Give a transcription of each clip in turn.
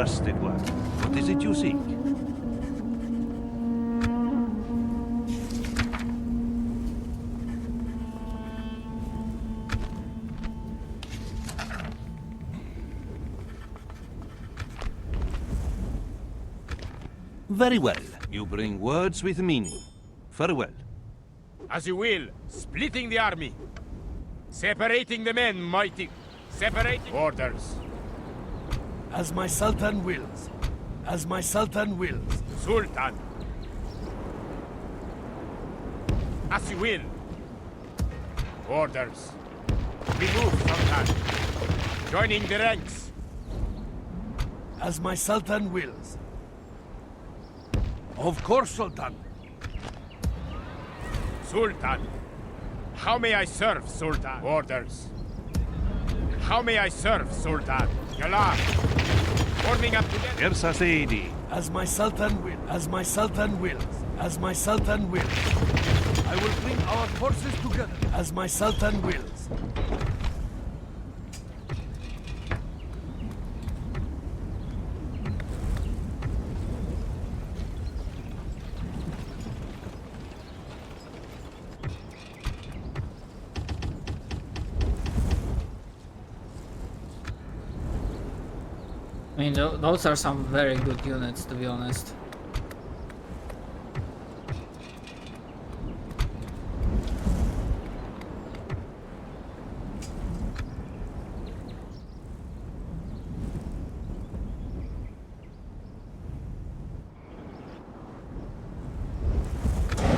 trusted one. What is it you seek? Very well. You bring words with meaning. Farewell. As you will. Splitting the army. Separating the men, mighty. Separating... Orders. As my Sultan wills. As my Sultan wills. Sultan. As you will. Orders. We move, Sultan. Joining the ranks. As my Sultan wills. Of course, Sultan. Sultan. How may I serve, Sultan? Orders. How may I serve, Sultan? Yalla. Forming up together. Ersa Seidi. As my Sultan will. As my Sultan wills. As my Sultan wills. I will bring our forces together. As my Sultan wills. I mean, those are some very good units, to be honest.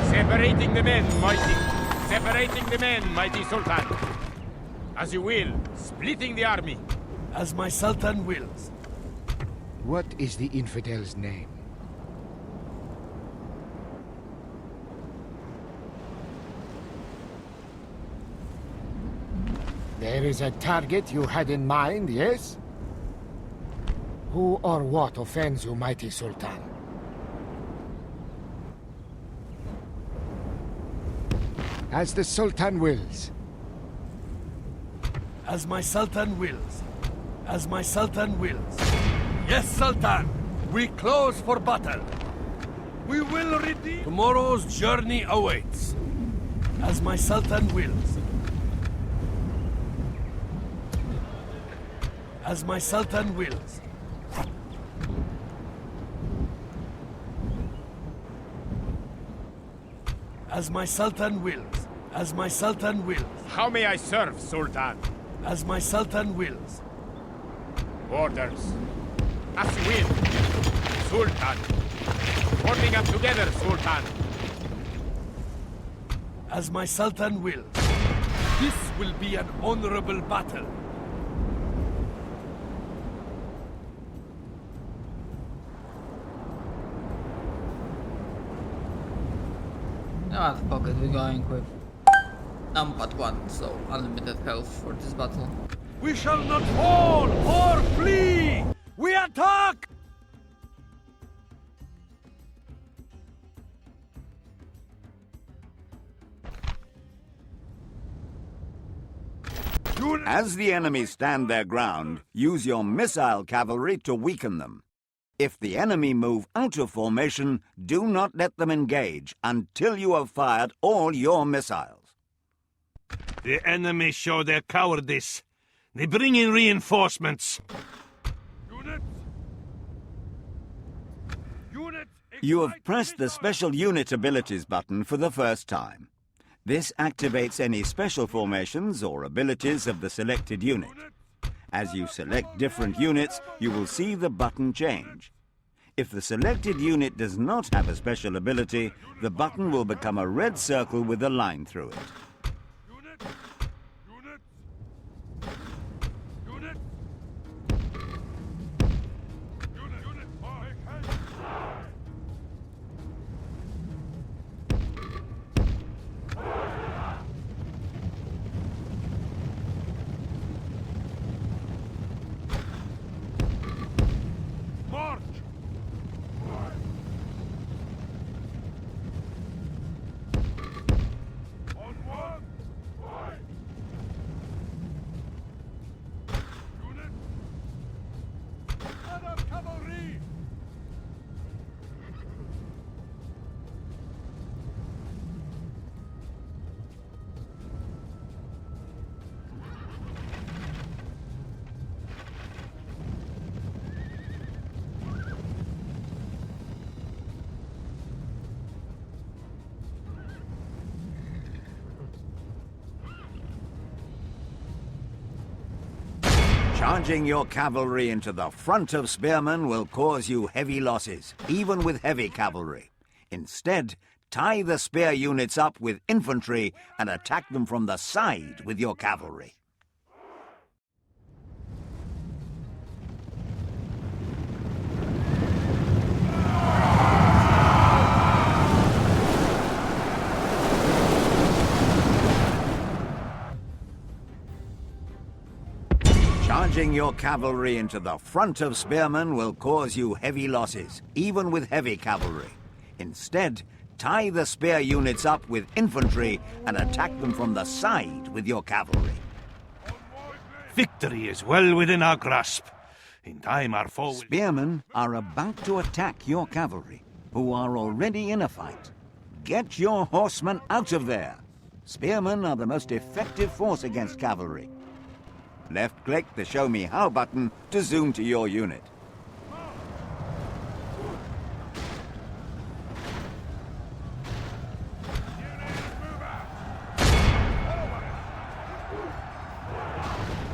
Separating the men, mighty. Separating the men, mighty Sultan. As you will. Splitting the army. As my Sultan wills. What is the infidel's name? There is a target you had in mind, yes? Who or what offends you, mighty Sultan? As the Sultan wills. As my Sultan wills. As my Sultan wills. Yes, Sultan. We close for battle. We will redeem. Tomorrow's journey awaits. As my Sultan wills. As my Sultan wills. As my Sultan wills. As my Sultan wills. How may I serve, Sultan? As my Sultan wills. Orders. As you will. Sultan. Forming up together, Sultan. As my Sultan wills. This will be an honorable battle. Out of pocket, we're going with numpad 1, so unlimited health for this battle. We shall not fall or flee! We attack! As the enemy stand their ground, use your missile cavalry to weaken them. If the enemy move out of formation, do not let them engage until you have fired all your missiles. The enemy show their cowardice. They bring in reinforcements. You have pressed the Special Unit Abilities button for the first time. This activates any special formations or abilities of the selected unit. As you select different units, you will see the button change. If the selected unit does not have a special ability, the button will become a red circle with a line through it. Charging your cavalry into the front of spearmen will cause you heavy losses, even with heavy cavalry. Instead, tie the spear units up with infantry and attack them from the side with your cavalry. Charging your cavalry into the front of spearmen will cause you heavy losses, even with heavy cavalry. Instead, tie the spear units up with infantry and attack them from the side with your cavalry. Victory is well within our grasp. In time our foe will... Spearmen are about to attack your cavalry, who are already in a fight. Get your horsemen out of there. Spearmen are the most effective force against cavalry. Left-click the Show Me How button to zoom to your unit.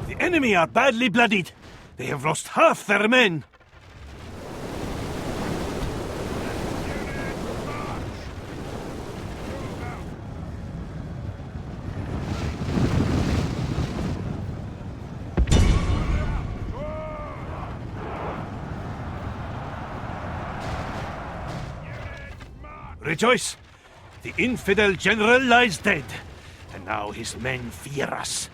The enemy are badly bloodied. They have lost half their men. Rejoice! The infidel general lies dead, and now his men fear us.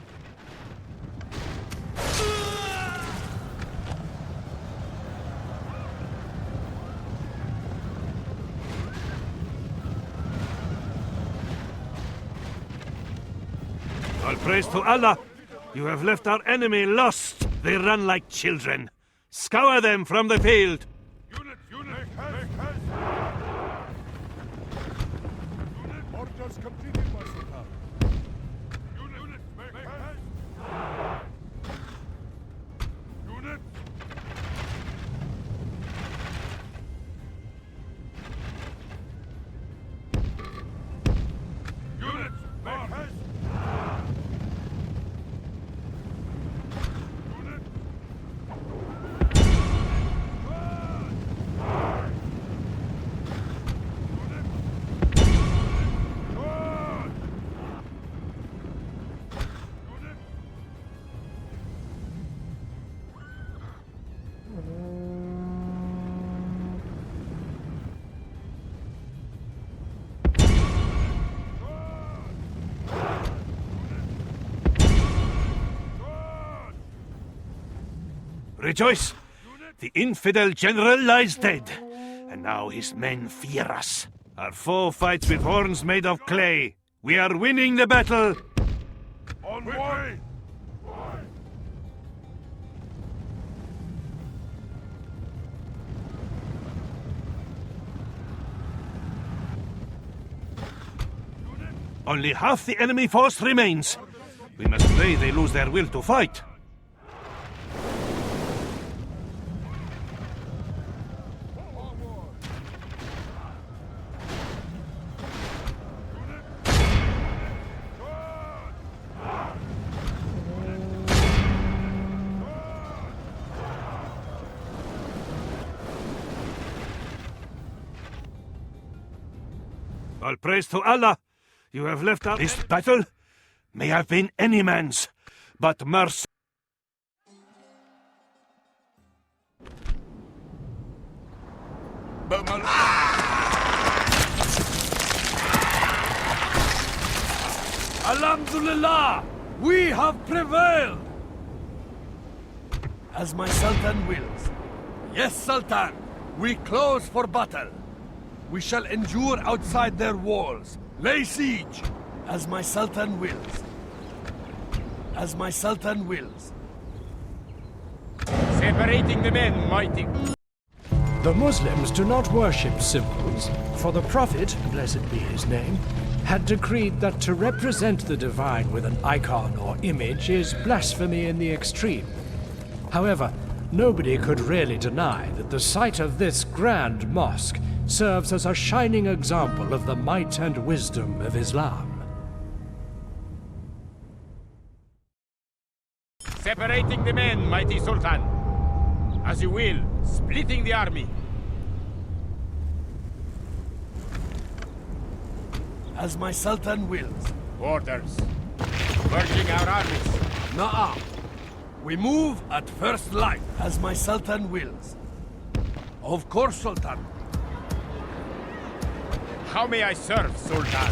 All praise to Allah! You have left our enemy lost. They run like children. Scour them from the field. Orders completed, my Sultan. Unit, make haste. Unit. Unit, make haste. Unit. Rejoice! The infidel general lies dead, and now his men fear us. Our foe fights with horns made of clay. We are winning the battle! Onward! Only half the enemy force remains. We must pray they lose their will to fight. All praise to Allah! You have left out this battle may have been any man's, but mercy. Alhamdulillah! We have prevailed! As my Sultan wills. Yes, Sultan! We close for battle. We shall endure outside their walls. Lay siege! As my Sultan wills. As my Sultan wills. Separating the men, mighty. The Muslims do not worship symbols, for the Prophet, blessed be his name, had decreed that to represent the divine with an icon or image is blasphemy in the extreme. However, nobody could really deny that the site of this grand mosque serves as a shining example of the might and wisdom of Islam. Separating the men, mighty Sultan. As you will, splitting the army. As my Sultan wills. Orders. Merging our armies. Na'am. We move at first light, as my Sultan wills. Of course, Sultan. How may I serve, Sultan?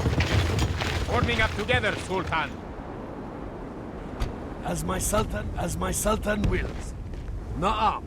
Forming up together, Sultan. As my Sultan wills. Na'am.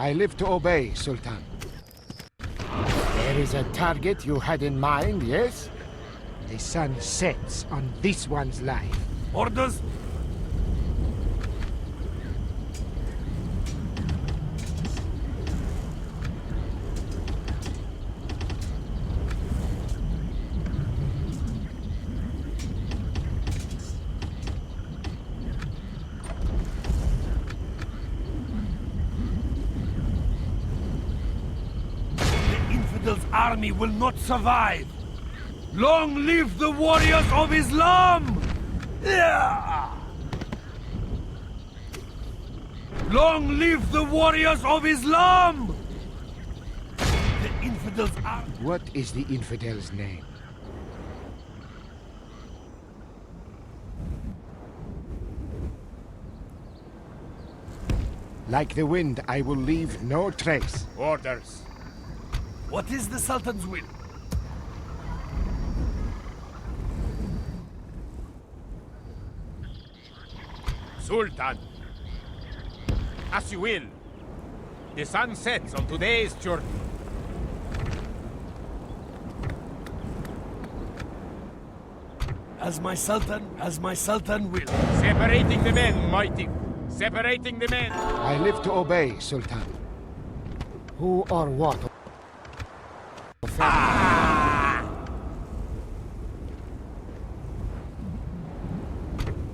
I live to obey, Sultan. There is a target you had in mind, yes? The sun sets on this one's life. Orders. Army will not survive. Long live the warriors of Islam! Yeah! Long live the warriors of Islam! The infidels are... What is the infidel's name? Like the wind, I will leave no trace. Orders. What is the Sultan's will? Sultan. As you will. The sun sets on today's journey. As my Sultan will. Separating the men, mighty. Separating the men. I live to obey, Sultan. Who or what?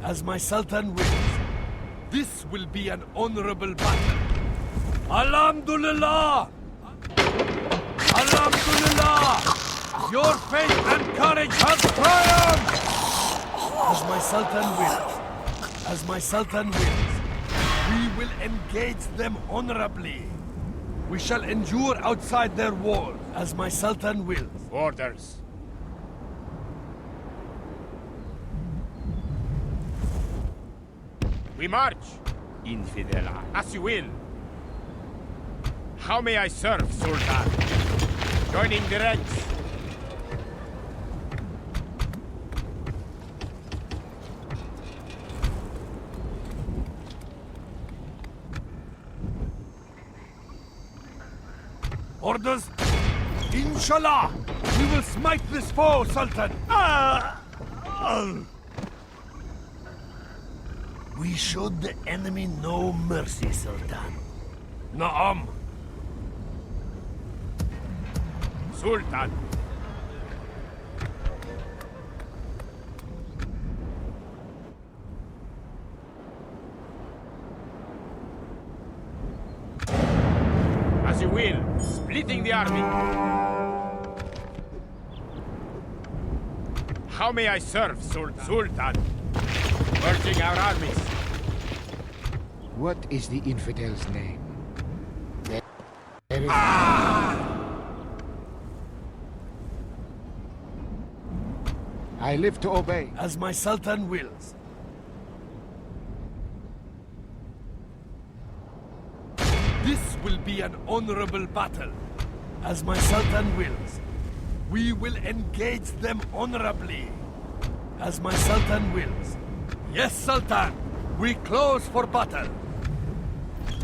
As my Sultan wills. This will be an honorable battle. Alhamdulillah! Alhamdulillah! Your faith and courage has triumphed! As my Sultan wills. As my Sultan wills. We will engage them honorably. We shall endure outside their walls, as my Sultan wills. Orders. We march, Infidela, as you will. How may I serve, Sultan? Joining the ranks. Orders? Inshallah! We will smite this foe, Sultan! We showed the enemy no mercy, Sultan. Na'am. Sultan. As you will, splitting the army. How may I serve, Sultan? Sultan. Merging our armies. What is the infidel's name? There is... I live to obey. As my Sultan wills. This will be an honorable battle. As my Sultan wills. We will engage them honorably, as my Sultan wills. Yes, Sultan, we close for battle.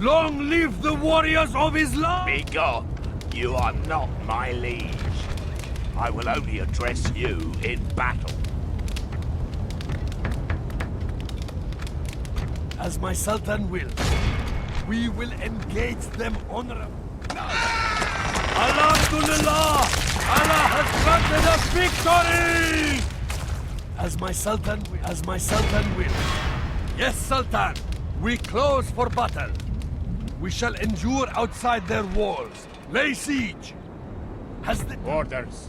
Long live the warriors of Islam! Begone! You are not my liege. I will only address you in battle. As my Sultan wills, we will engage them honorably. Alhamdulillah! Allah has granted us victory! As my Sultan wills. Yes, Sultan, we close for battle. We shall endure outside their walls. Lay siege. Has the... Orders.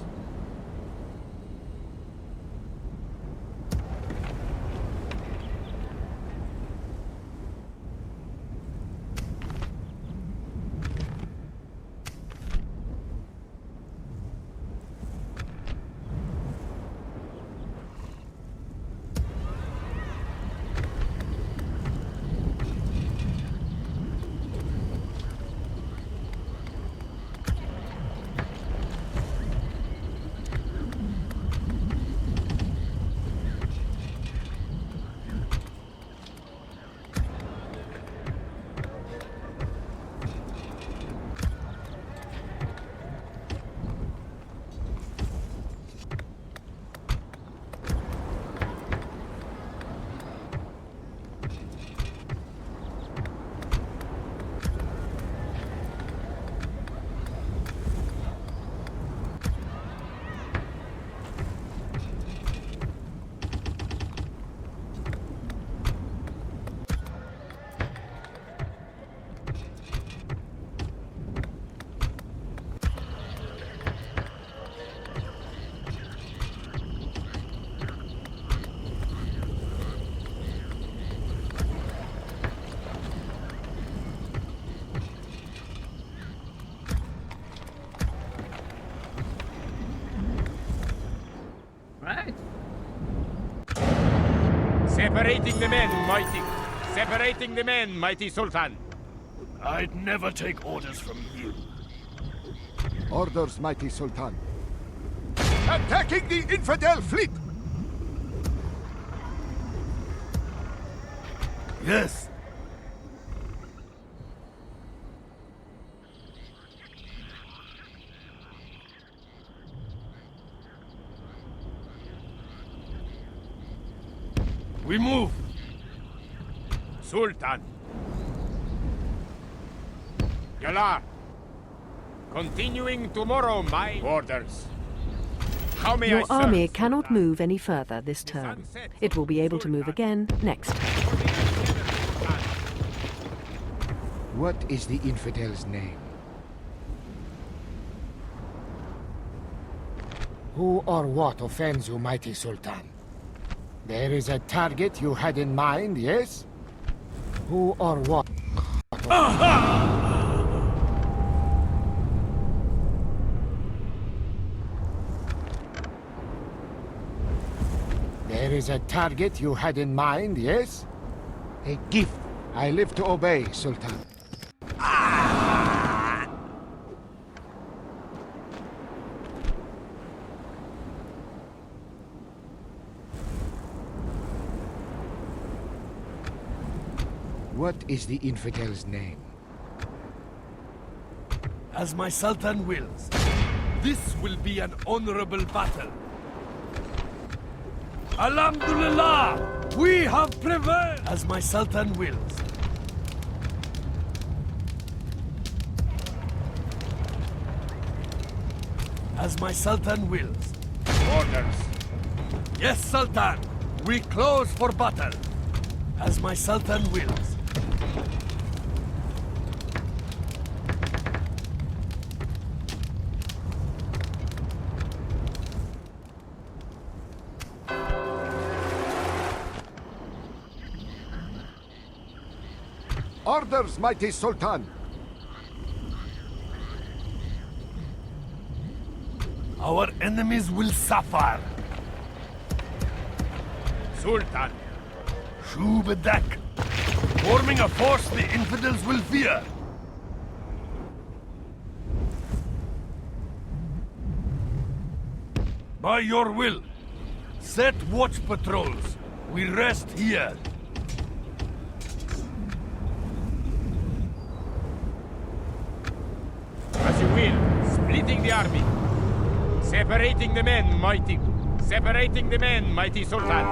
Right. Separating the men, mighty. Separating the men, mighty Sultan. I'd never take orders from you. Orders, mighty Sultan. Attacking the infidel fleet! Yes. We move. Sultan. Yalar. Continuing tomorrow, my orders. How may I Your army serve, cannot Sultan? move any further this turn. It will be able to move again next turn. What is the infidel's name? Who or what offends you, mighty Sultan? There is a target you had in mind, yes? Who or what? There is a target you had in mind, yes? A gift. I live to obey, Sultan. What is the infidel's name? As my Sultan wills. This will be an honorable battle. Alhamdulillah! We have prevailed! As my Sultan wills. As my Sultan wills. Orders. Yes, Sultan! We close for battle. As my Sultan wills. Orders, mighty Sultan! Our enemies will suffer. Sultan. Shubadak. Forming a force the infidels will fear. By your will. Set watch patrols. We rest here. As you will. Splitting the army. Separating the men, mighty. Separating the men, mighty Sultan.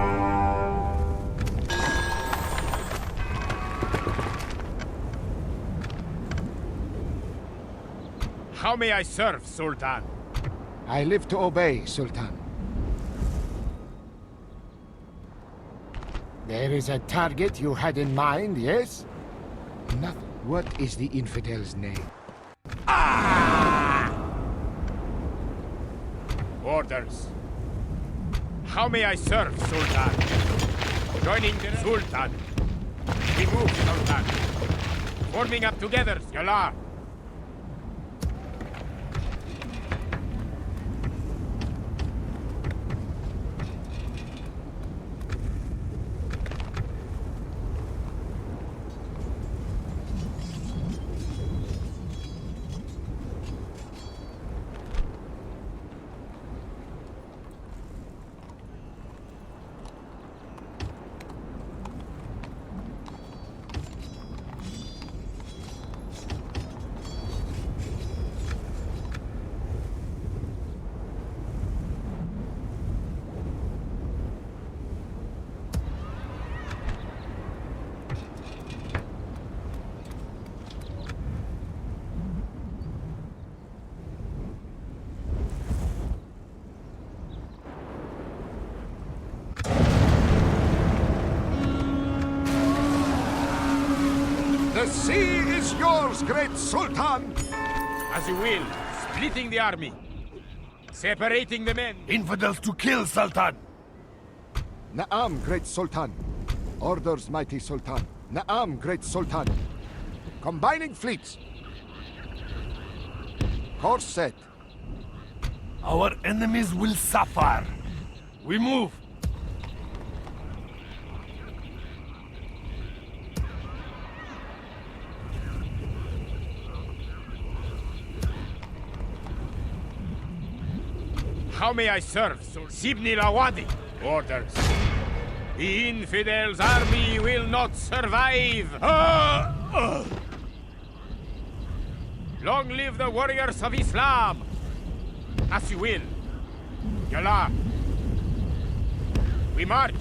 How may I serve, Sultan? I live to obey, Sultan. There is a target you had in mind, yes? Nothing. What is the infidel's name? Orders. How may I serve, Sultan? Joining the Sultan. We move, Sultan. Forming up together, Yalar. The sea is yours, great Sultan! As you will. Splitting the army. Separating the men. Infidels to kill, Sultan! Na'am, great Sultan. Orders, mighty Sultan. Na'am, great Sultan. Combining fleets. Course set. Our enemies will suffer. We move. How may I serve, Sibni Lawadi? Orders. The infidels' army will not survive! Long live the warriors of Islam! As you will. Yalla. We march.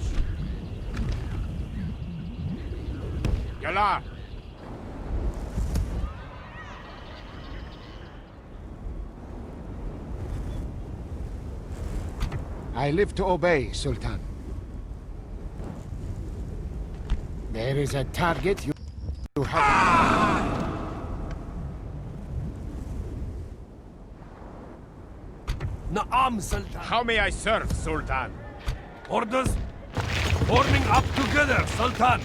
Yalla. I live to obey, Sultan. There is a target you have. Na'am, Sultan. How may I serve, Sultan? Orders? Forming up together, Sultan.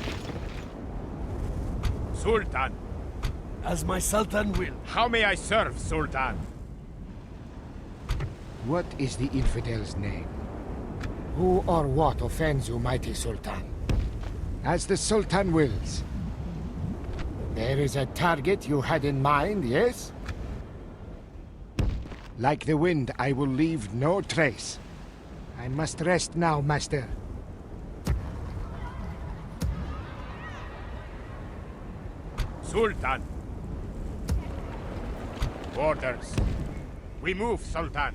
Sultan. As my Sultan will. How may I serve, Sultan? What is the infidel's name? Who or what offends you, mighty Sultan? As the Sultan wills. There is a target you had in mind, yes? Like the wind, I will leave no trace. I must rest now, master. Sultan. Orders. We move, Sultan.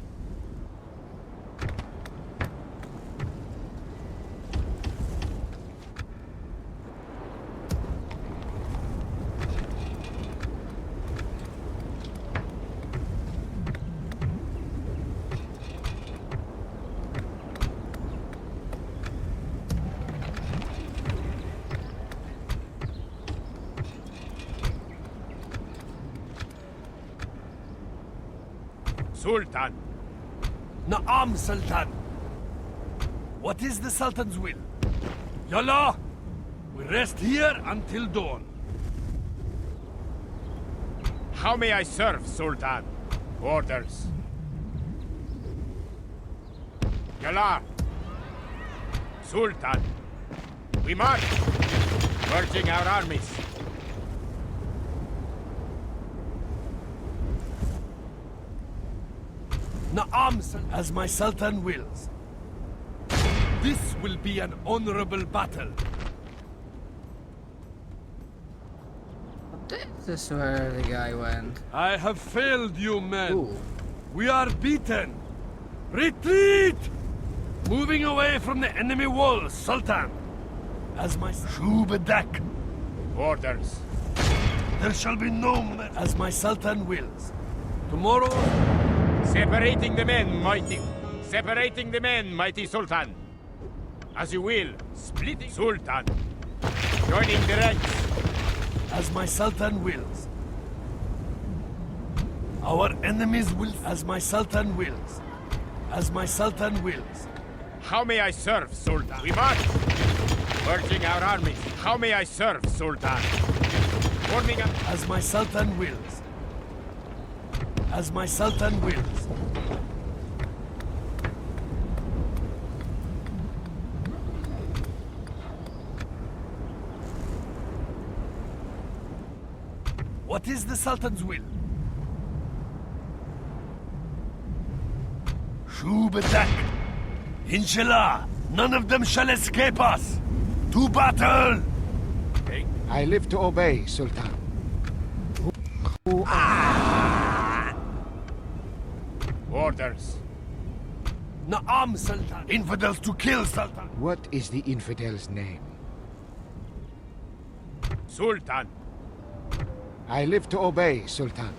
Sultan. Na'am, Sultan. What is the Sultan's will? Yalla! We rest here until dawn. How may I serve, Sultan? Orders. Yalla. Sultan. We march. Merging our armies. Na'am, as my Sultan wills. This will be an honorable battle. This is where the guy went. I have failed you, men. Ooh. We are beaten. Retreat! Moving away from the enemy walls, Sultan. As my Shubadak. Orders. There shall be no as my Sultan wills. Tomorrow, Separating the men, mighty. Separating the men, mighty Sultan. As you will. Splitting Sultan. Joining the ranks. as my Sultan wills. Our enemies will as my Sultan wills. As my Sultan wills. How may I serve, Sultan? We march. Merging our armies. How may I serve, Sultan? Forming up. As my Sultan wills. As my Sultan wills. What is the Sultan's will? Shubadak. Inshallah, none of them shall escape us. To battle! I live to obey, Sultan. Orders. Na'am, Sultan. Infidels to kill, Sultan. What is the infidel's name? Sultan. I live to obey, Sultan.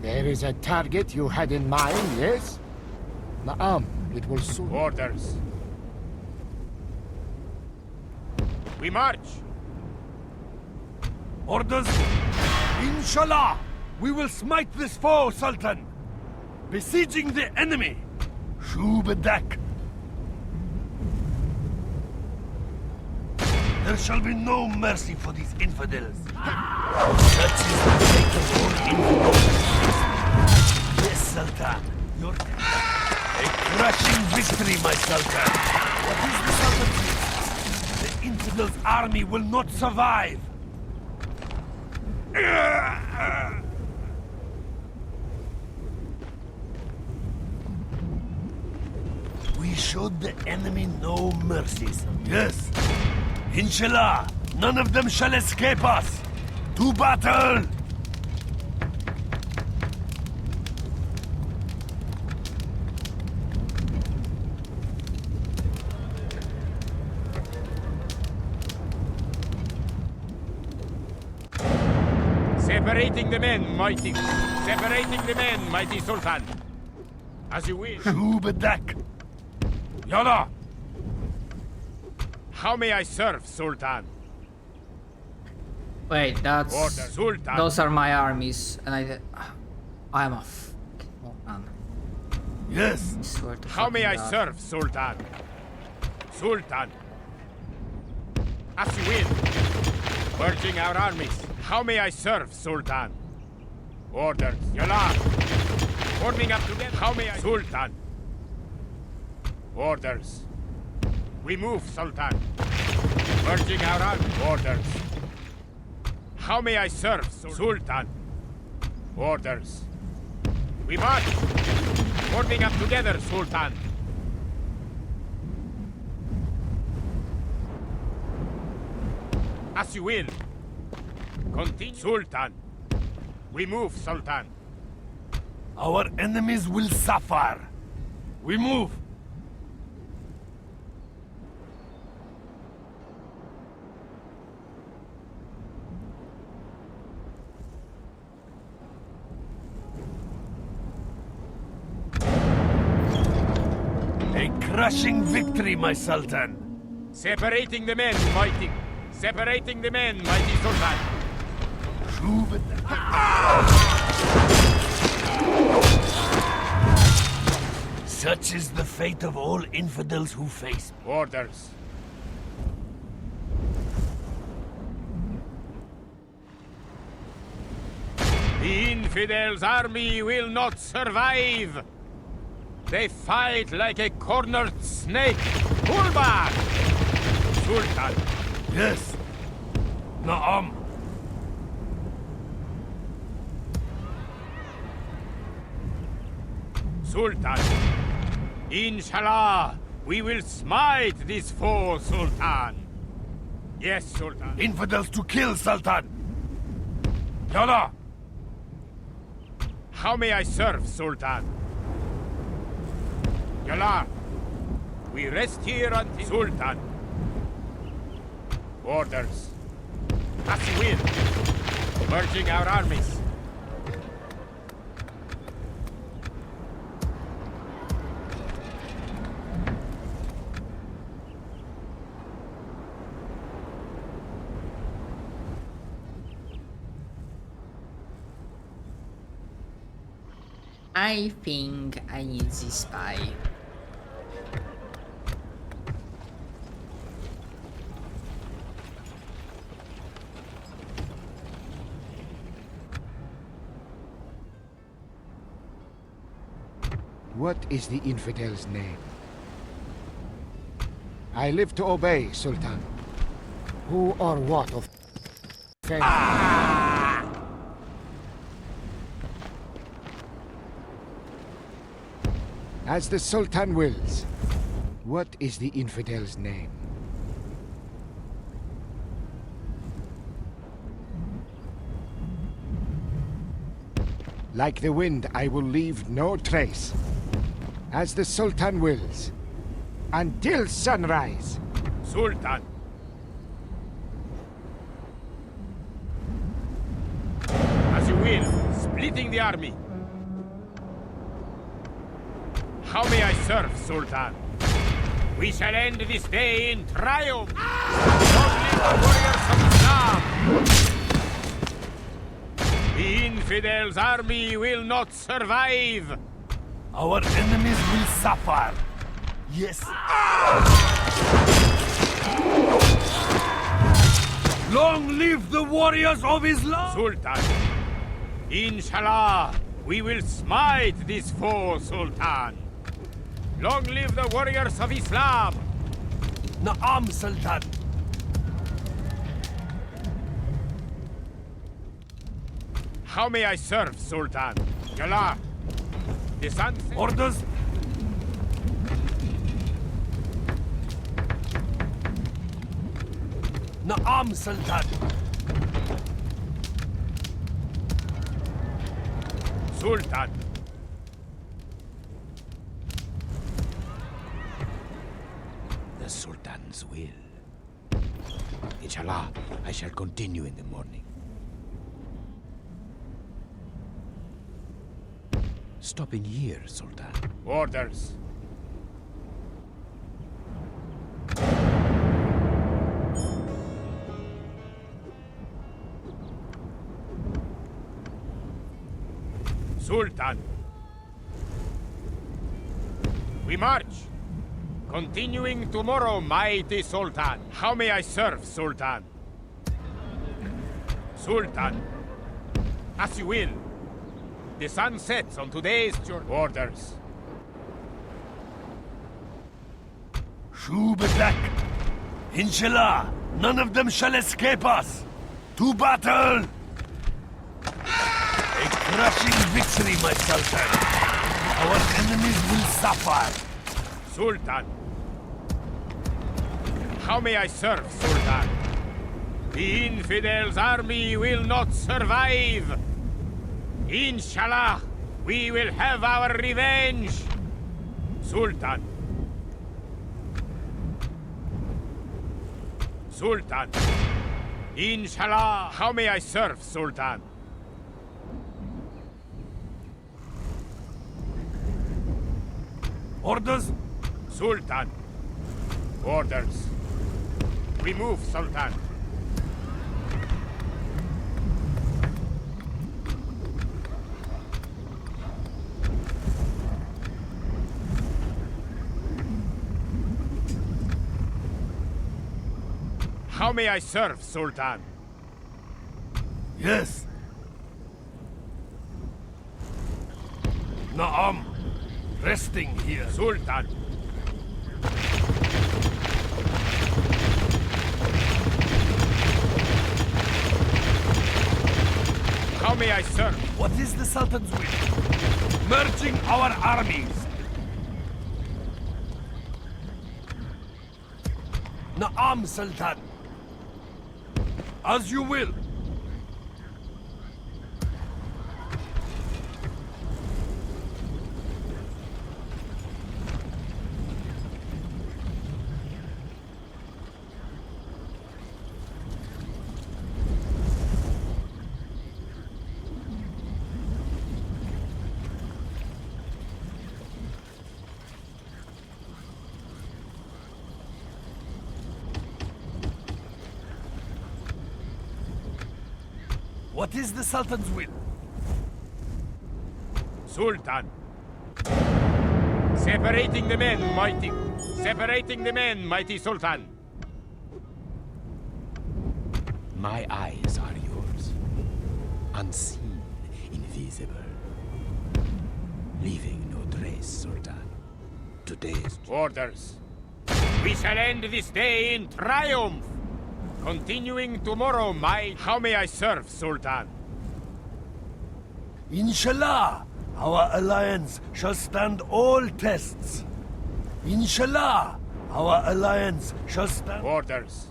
There is a target you had in mind, yes? Na'am, it will soon... Orders. We march. Orders. Inshallah, we will smite this foe, Sultan. Besieging the enemy. Shubadak. There shall be no mercy for these infidels. Such is the fate of all infidels. Yes, Sultan. Your... A crushing victory, my Sultan. What is the Sultan's will? The infidels' army will not survive. We showed the enemy no mercies. Yes. Inshallah, none of them shall escape us. To battle! Separating the men, mighty. Separating the men, mighty Sultan. As you wish. Shubadak. Yalla! How may I serve, Sultan? Wait, that's... Order, Sultan. Those are my armies, and I'm a oh, man. Yes. I swear to How may I fucking God. serve, Sultan? Sultan. As you will. Merging our armies. How may I serve, Sultan? Orders. Yalla. Forming up together. How may I... Sultan. Orders. We move, Sultan. Merging our armies. Orders. How may I serve, Sultan? Orders. We march. Forming up together, Sultan. As you will. Continue. Sultan. We move, Sultan. Our enemies will suffer. We move. A crushing victory, my Sultan. Separating the men, mighty. Separating the men, mighty Sultan. Such is the fate of all infidels who face me. Orders. The infidels' army will not survive. They fight like a cornered snake. Pull back! Sultan. Yes. Na'am. Sultan. Inshallah, we will smite this foe, Sultan. Yes, Sultan. Infidels to kill, Sultan! Yalla! How may I serve, Sultan? Yalla. We rest here until Sultan. Orders. As you will. Merging our armies. I think I need this spy. What is the infidel's name? I live to obey, Sultan. Who or what of... As the Sultan wills. What is the infidel's name? Like the wind, I will leave no trace. As the Sultan wills. Until sunrise. Sultan. As you will, splitting the army. How may I serve, Sultan? We shall end this day in triumph! Long live the warriors of Islam! The infidels' army will not survive! Our enemies will suffer. Yes. Long live the warriors of Islam! Sultan, Inshallah, we will smite this foe, Sultan. Long live the warriors of Islam! Na'am, Sultan. How may I serve, Sultan? Yalla. The sun... Orders? Na'am, Sultan. Sultan. The Sultan's will. Inshallah, I shall continue in the morning. Stopping here, Sultan. Orders. Sultan. We march. Continuing tomorrow, mighty Sultan. How may I serve, Sultan? Sultan. As you will. The sun sets on today's orders. Shubadak. Inshallah, none of them shall escape us. To battle! A crushing victory, my Sultan. Our enemies will suffer. Sultan. How may I serve, Sultan? The infidels' army will not survive. Inshallah, we will have our revenge. Sultan. Sultan. Inshallah, how may I serve, Sultan? Orders? Sultan. Orders. We move, Sultan. How may I serve, Sultan? Yes. Na'am. Resting here. Sultan. How may I serve? What is the Sultan's will? merging our armies. Na'am, Sultan. As you will. What is the Sultan's will? Sultan. Separating the men, mighty. Separating the men, mighty Sultan. My eyes are yours. Unseen, invisible. Leaving no trace, Sultan. Today's Orders. We shall end this day in triumph. Continuing tomorrow, How may I serve, Sultan? Inshallah, our alliance shall stand all tests. Inshallah, our alliance shall stand... Orders.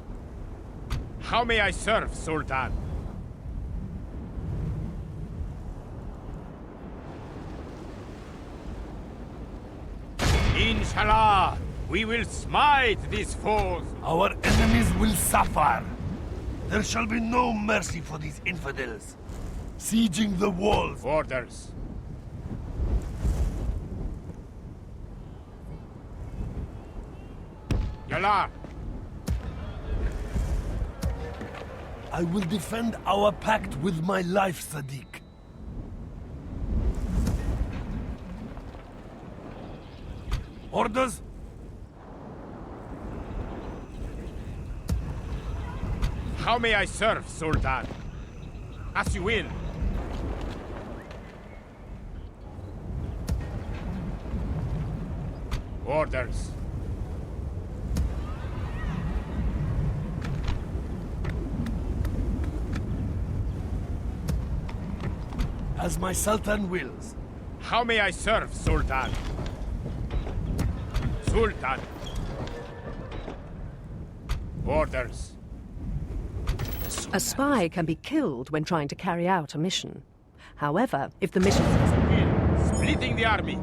How may I serve, Sultan? Inshallah, we will smite these foes. Our enemies will suffer. There shall be no mercy for these infidels. Sieging the walls. Orders. Yalla. I will defend our pact with my life, Sadiq. Orders? How may I serve, Sultan? As you will. Orders. As my Sultan wills. How may I serve, Sultan? Sultan. Orders. A spy can be killed when trying to carry out a mission. However, if the mission... Splitting the army.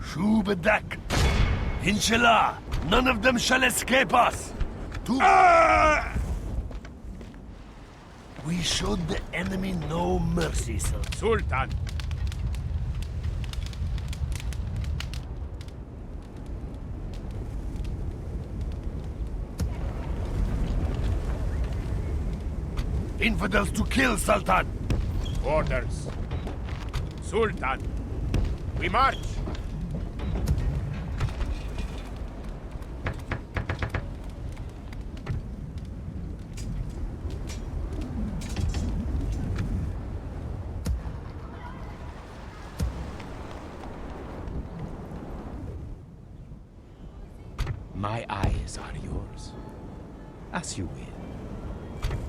Shubadak. Inshallah, none of them shall escape us. We showed the enemy no mercy, sir. Sultan. Infidels to kill, Sultan! Orders. Sultan. We march! My eyes are yours. As you will.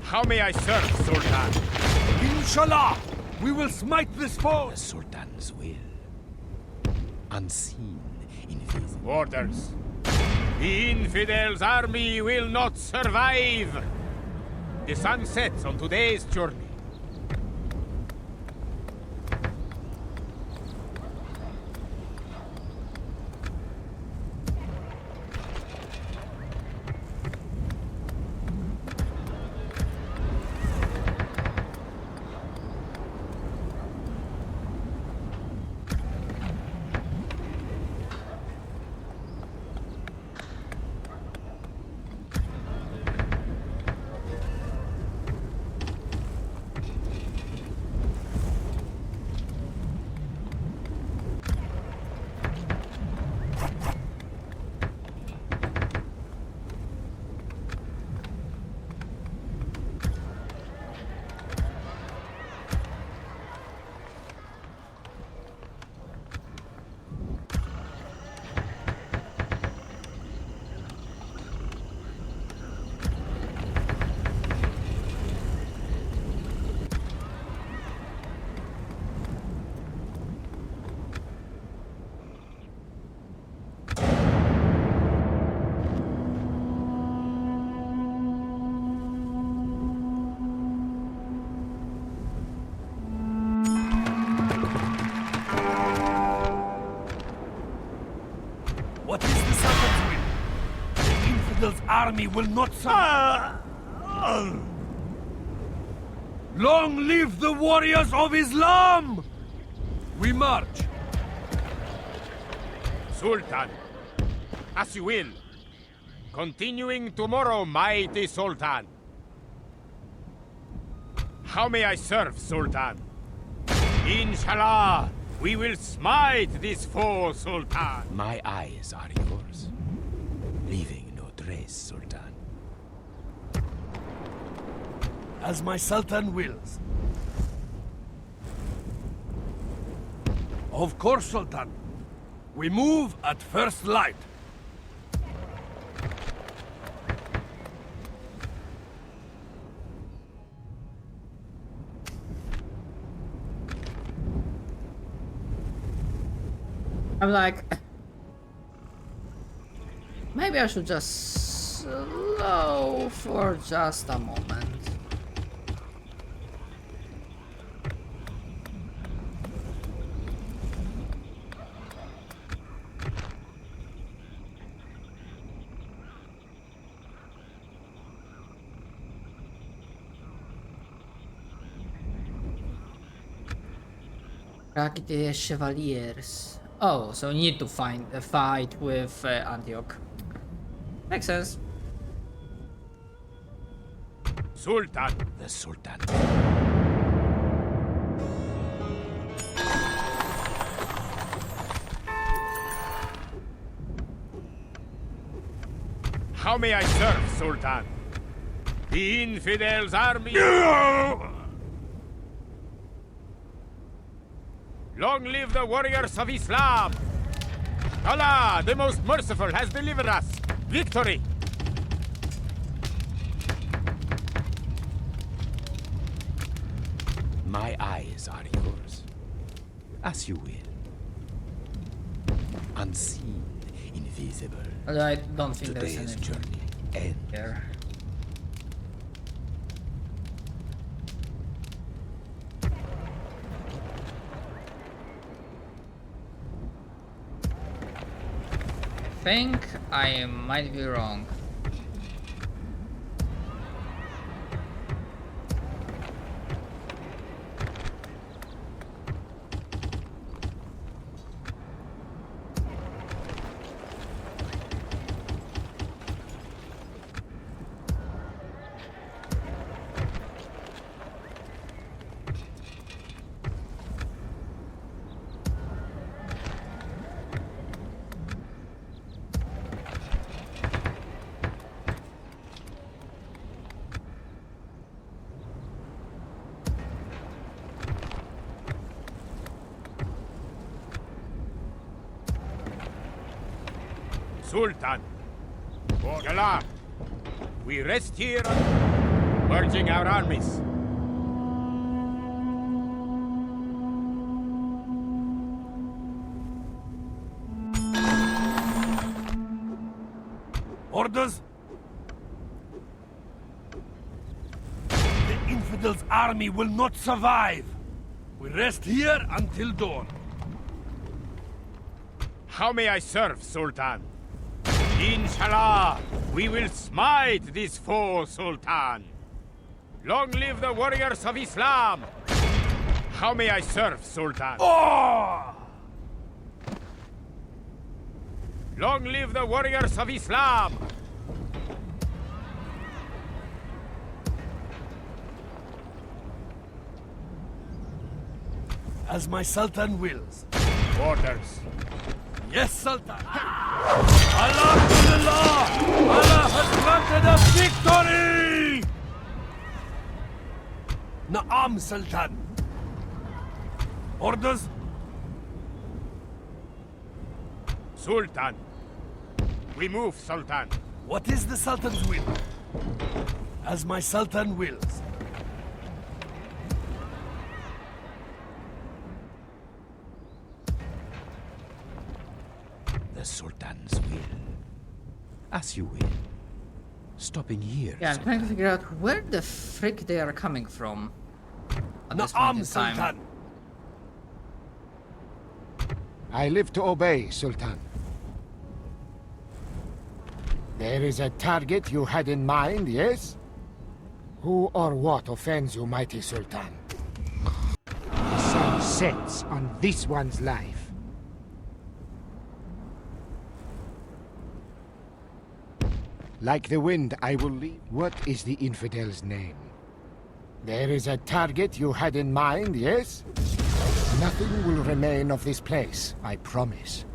How may I serve, Sultan? Inshallah! We will smite this foe! The Sultan's will. Unseen, invisible. Orders. The infidels' army will not survive! The sun sets on today's journey. army will not survive. Long live the warriors of Islam! We march. Sultan, as you will. Continuing tomorrow, mighty Sultan. How may I serve, Sultan? Inshallah, we will smite this foe, Sultan. My eyes are yours, leaving no trace, Sultan. As my Sultan wills. Of course, Sultan. We move at first light. I'm like, maybe I should just slow for just a moment. Track the Chevaliers. Oh, so we need to find a fight with Antioch. Makes sense. Sultan. The Sultan. How may I serve, Sultan? The infidels' army... Long live the warriors of Islam! Allah, the most merciful, has delivered us! Victory! My eyes are yours, as you will. Unseen, invisible. I don't think there's Today's anything journey ends. here. I think I might be wrong. Sultan. For Allah. We rest here, merging our armies. Orders? The infidels' army will not survive. We rest here until dawn. How may I serve, Sultan? Inshallah, we will smite this foe, Sultan. Long live the warriors of Islam! How may I serve, Sultan? Oh! Long live the warriors of Islam! As my Sultan wills. Orders. Yes, Sultan. Alhamdulillah! Allah has granted us victory! Na'am, Sultan. Orders? Sultan. We move, Sultan. What is the Sultan's will? As my Sultan wills. The Sultan's will, as you will. Stopping here. Yeah, I'm trying to figure out where the frick they are coming from. At this point Na'am, in time. Sultan. I live to obey, Sultan. There is a target you had in mind, yes? Who or what offends you, mighty Sultan? The sun sets on this one's life. Like the wind, I will leave. What is the infidel's name? There is a target you had in mind, yes? Nothing will remain of this place, I promise.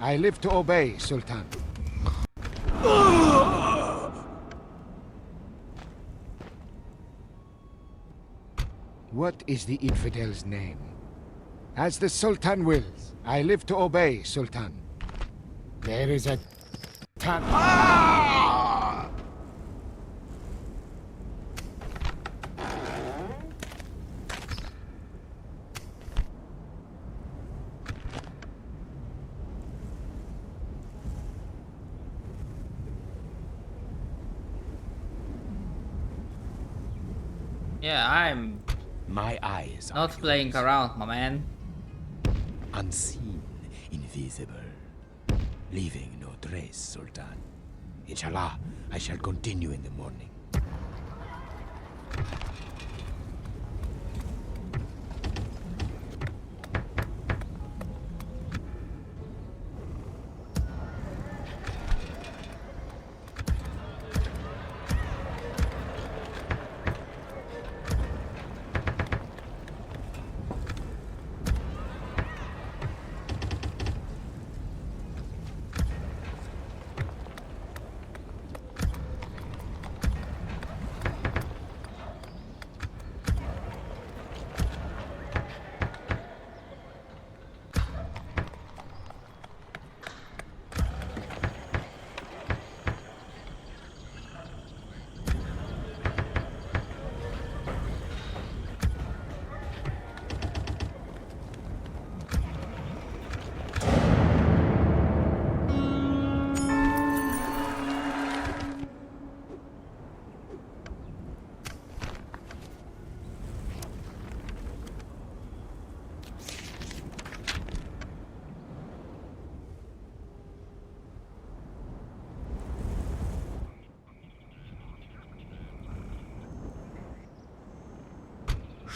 I live to obey, Sultan. What is the infidel's name? As the Sultan wills. I live to obey, Sultan. There is a... Yeah, I'm My eyes are not playing yours. around, my man. Unseen, invisible, leaving no trace, Sultan. Inshallah, I shall continue in the morning.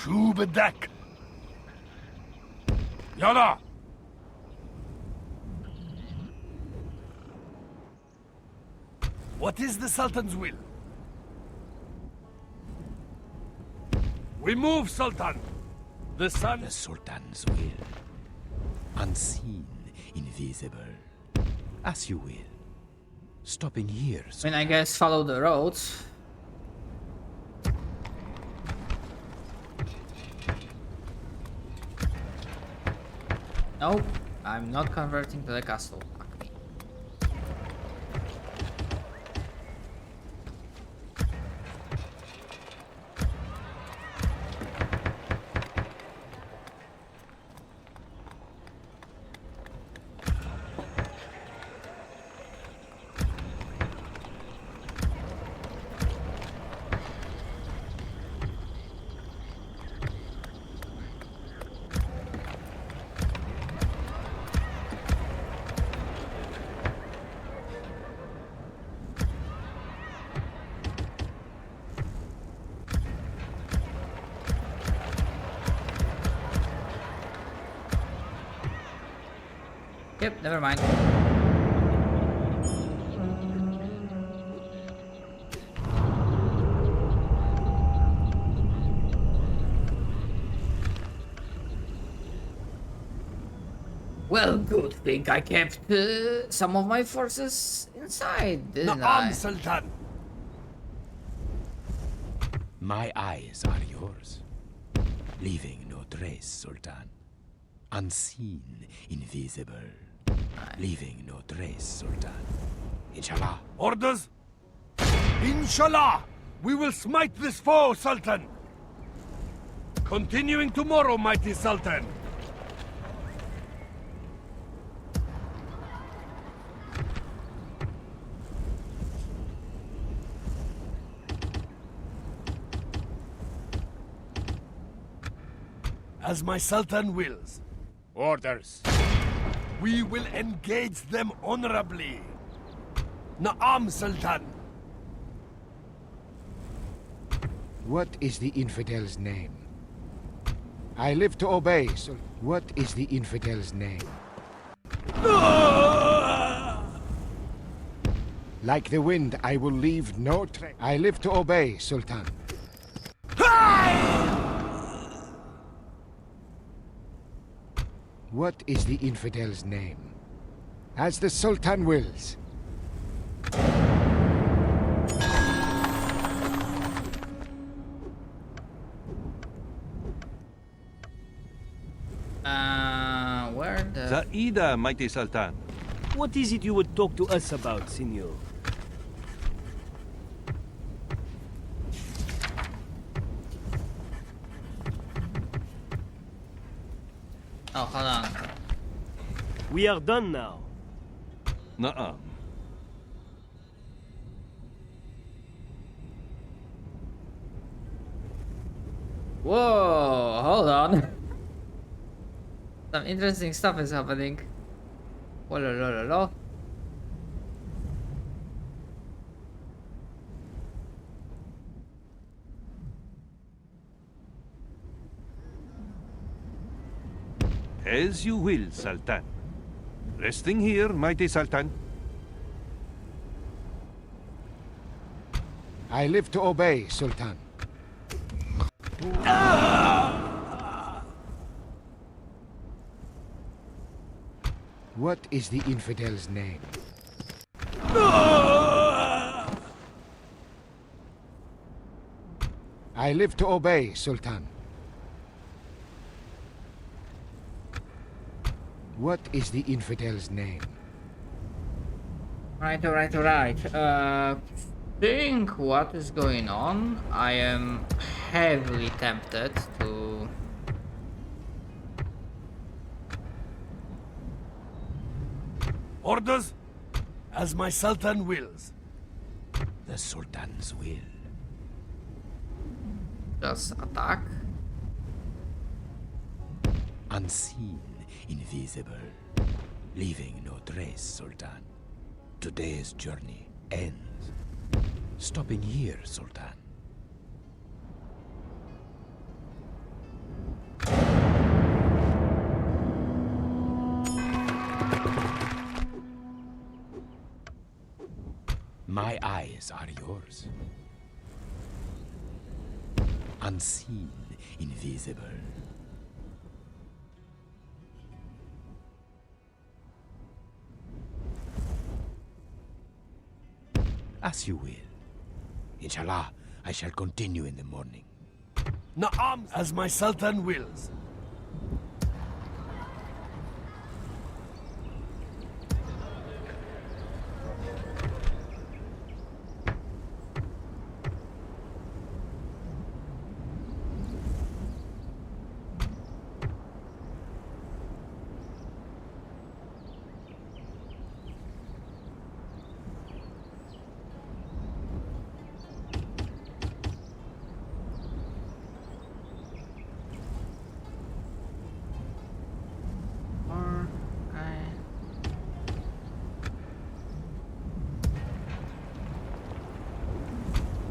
Shubadak! Yalla! What is the Sultan's will? We move, Sultan! The sun... The Sultan's will. Unseen, invisible. As you will. Stopping here, I mean, I guess follow the roads. Nope, I'm not converting to the castle. Fuck me. Yep, never mind. Well, good thing I kept some of my forces inside, didn't I? Sultan! My eyes are yours. Leaving no trace, Sultan. Unseen, invisible. Leaving no trace, Sultan. Inshallah. Orders? Inshallah! We will smite this foe, Sultan! Continuing tomorrow, mighty Sultan! As my Sultan wills. Orders. We will engage them honorably. Na'am, Sultan. What is the infidel's name? I live to obey, so what is the infidel's name? Like the wind, I will leave no trace. I live to obey, Sultan. What is the infidel's name? As the Sultan wills. Where the... Zaida, mighty Sultan. What is it you would talk to us about, Signor? Oh, hold on. We are done now. Na'am. Whoa, hold on. Some interesting stuff is happening. Whoa, lo, lo, lo, lo. As you will, Sultan. Resting here, mighty Sultan. I live to obey, Sultan. What is the infidel's name? I live to obey, Sultan. What is the infidel's name? Right, alright, alright. Think what is going on. I am heavily tempted to... Orders? As my Sultan wills. The Sultan's will. just attack. Unseen, invisible, leaving no trace, Sultan. Today's journey ends. Stopping here, Sultan. My eyes are yours. Unseen, invisible. As you will. Inshallah, I shall continue in the morning. Na'am, as my Sultan wills.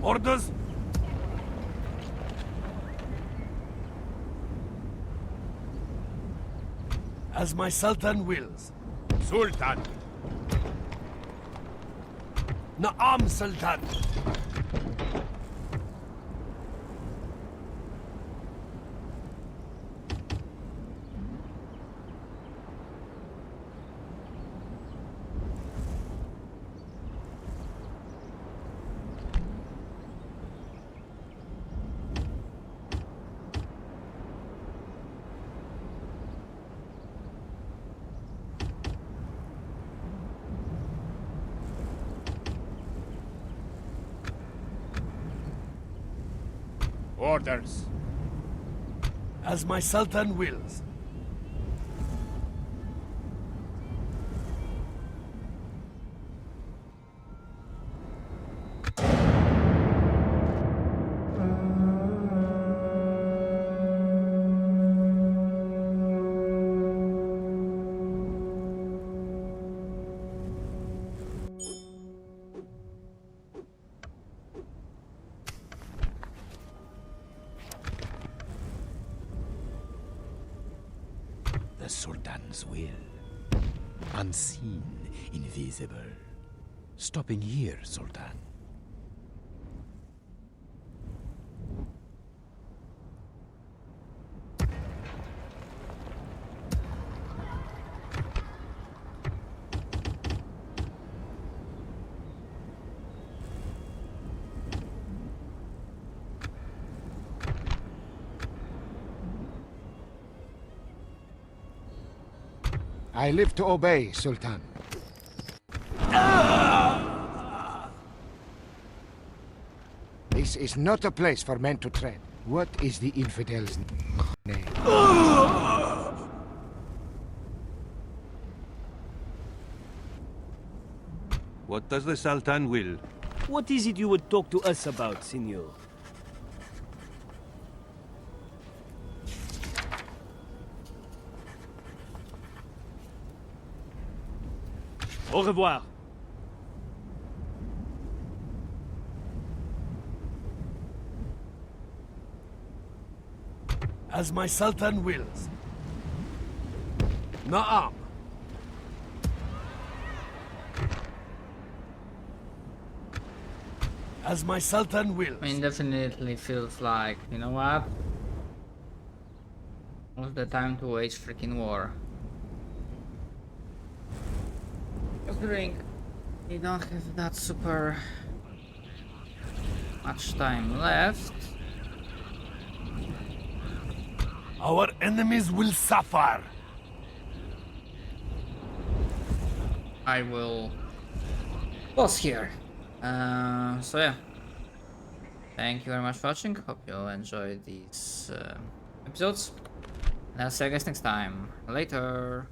Orders? As my Sultan wills. Sultan! Na'am, Sultan! Orders. As my Sultan wills. The Sultan's will. Unseen, invisible. Stopping here, Sultan. I live to obey, Sultan. This is not a place for men to tread. What is the infidel's name? What does the Sultan will? What is it you would talk to us about, Signor? Au revoir. As my Sultan wills. Na'am. As my Sultan wills. I mean, definitely feels like, you know what? What's the time to wage freaking war? Considering we don't have that super much time left. Our enemies will suffer. I will pause here. So yeah, thank you very much for watching. Hope you enjoyed these episodes. And I'll see you guys next time. Later.